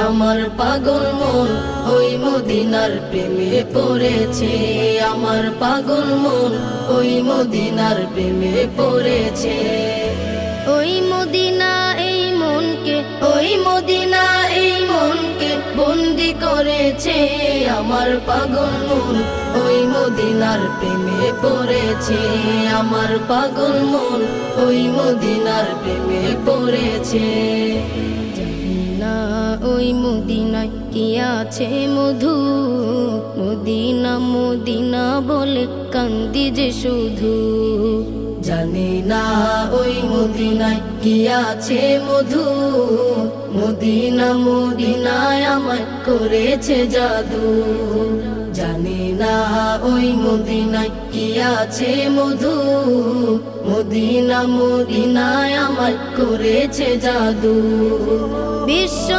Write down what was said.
আমার পাগল মন ওই মদিনার প্রেমে পড়েছে, আমার পাগল মন ওই মদিনার প্রেমে পড়েছে। ওই মদিনা এই মনকে, ওই মদিনা এই মনকে বন্দি করেছে, আমার পাগল মন ওই মদিনার প্রেমে পড়েছে, আমার পাগল মন ওই মদিনার প্রেমে পড়েছে। জানি না ওই মদিনায় কি আছে মধু, মদিনা মদিনা বলে কান্দি যে শুধু। জানি না ওই মদিনায় কি আছে মধু, মদিনা মদিনায় আমায় করেছে জাদু। জানি না ওই মদিনায় কি আছে মধু, মদিনা মদিনায় আমায় করেছে জাদু। বিশ্ব